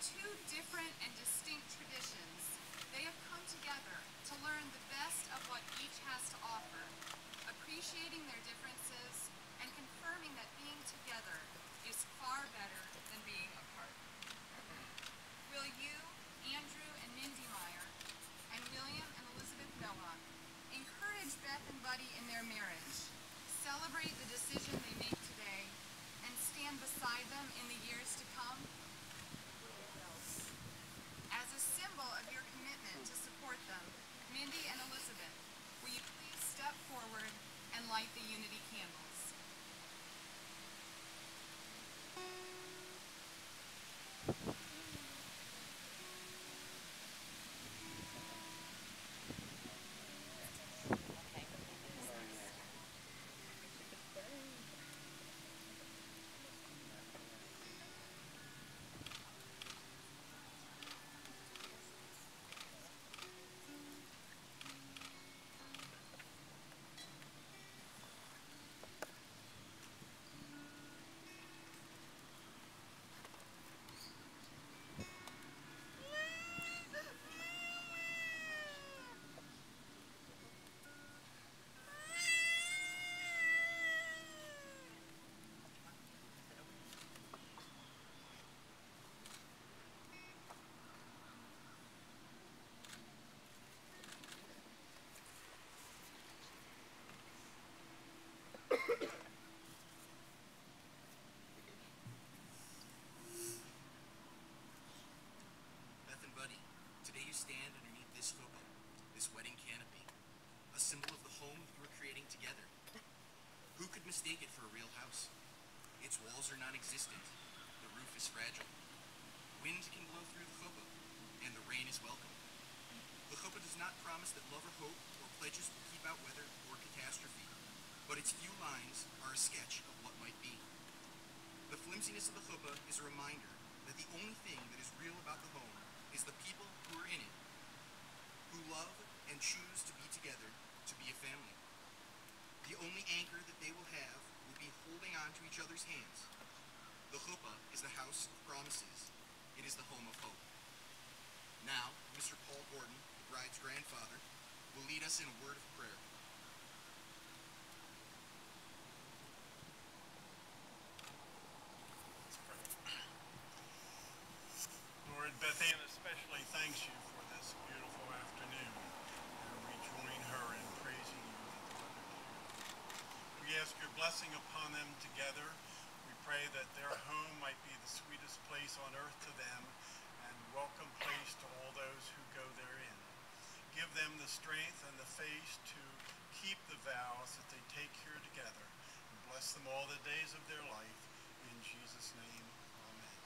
two different and distinct traditions, they have come together to learn the best of what each has to offer, appreciating their differences and confirming that being together is far better than being apart. Will you, Andrew and Mindy Meyer, and William and Elizabeth Nowak, encourage Beth and Buddy in their marriage, celebrate the decision they make today, and stand beside them in the years to come? As a symbol of your commitment to support them, Mindy and Elizabeth, will you please step forward and light the unity candles? Beth and Buddy, today you stand underneath this chuppah, this wedding canopy, a symbol of the home you were creating together. Who could mistake it for a real house? Its walls are non-existent, the roof is fragile. Wind can blow through the chuppah, and the rain is welcome. The chuppah does not promise that love or hope or pledges will keep out weather or catastrophe, but its few lines are a sketch of what might be. The flimsiness of the chuppah is a reminder that the only thing that is real about the home is the people who are in it, who love and choose to be together, to be a family. The only anchor that they will have will be holding on to each other's hands. The chuppah is the house of promises. It is the home of hope. Now, Mr. Paul Gordon, the bride's grandfather, will lead us in a word of prayer. Lord, Beth Ann especially thanks you for this beautiful afternoon, and we join her in praising you that the weather cleared. We ask your blessing upon them together. We pray that their home might be the sweetest place on earth to them and welcome place to all those who go therein. Give them the strength and the faith to keep the vows that they take here together, and bless them all the days of their life. In Jesus' name, amen.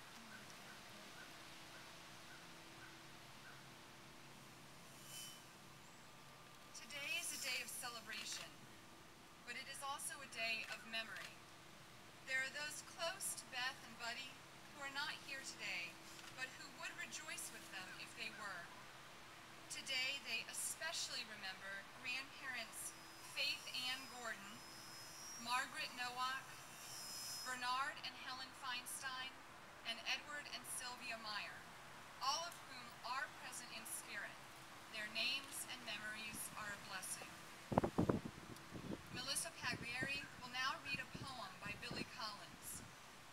Today is a day of celebration, but it is also a day of memory. There are those close to Beth and Buddy who are not here today, but who would rejoice with them if they were. Today, they especially remember grandparents Faith Ann Gordon, Margaret Nowak, Bernard and Helen Feinstein, and Edward and Sylvia Meyer, all of whom are present in spirit. Their names and memories are a blessing. Melissa Pagliari will now read a poem by Billy Collins.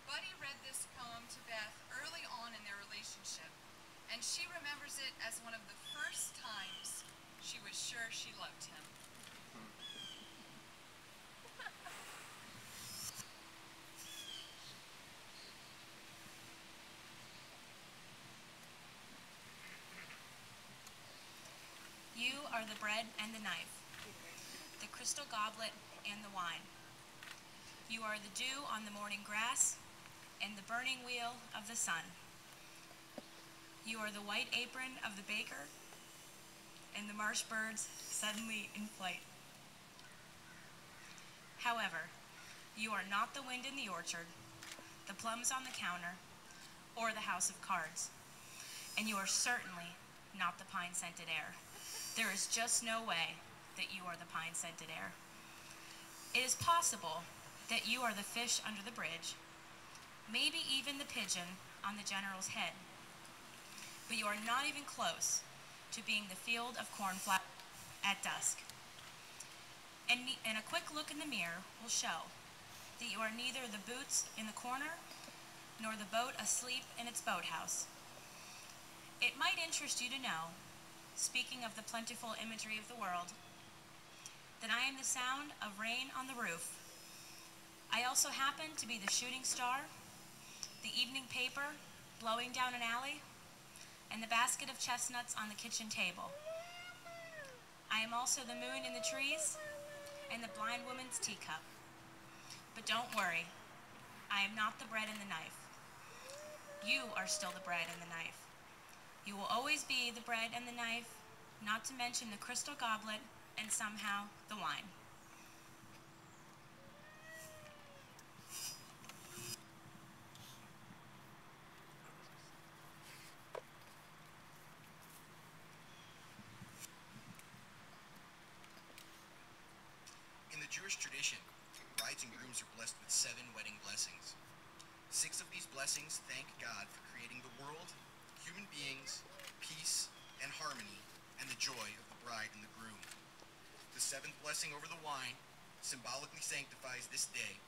Buddy read this poem to Beth early on in their relationship, and she remembers it as one of the first times she was sure she loved him. You are the bread and the knife, the crystal goblet and the wine. You are the dew on the morning grass and the burning wheel of the sun. You are the white apron of the baker and the marsh birds suddenly in flight. However, you are not the wind in the orchard, the plums on the counter, or the house of cards. And you are certainly not the pine-scented air. There is just no way that you are the pine-scented air. It is possible that you are the fish under the bridge, maybe even the pigeon on the general's head. but you are not even close to being the field of cornflower at dusk. And a quick look in the mirror will show that you are neither the boots in the corner nor the boat asleep in its boathouse. It might interest you to know, speaking of the plentiful imagery of the world, that I am the sound of rain on the roof. I also happen to be the shooting star, the evening paper blowing down an alley, and the basket of chestnuts on the kitchen table. I am also the moon in the trees and the blind woman's teacup. But don't worry, I am not the bread and the knife. You are still the bread and the knife. You will always be the bread and the knife, not to mention the crystal goblet and somehow the wine. In the Jewish tradition, brides and grooms are blessed with 7 wedding blessings. 6 of these blessings thank God for creating the world, human beings, peace, and harmony, and the joy of the bride and the groom. The 7th blessing over the wine symbolically sanctifies this day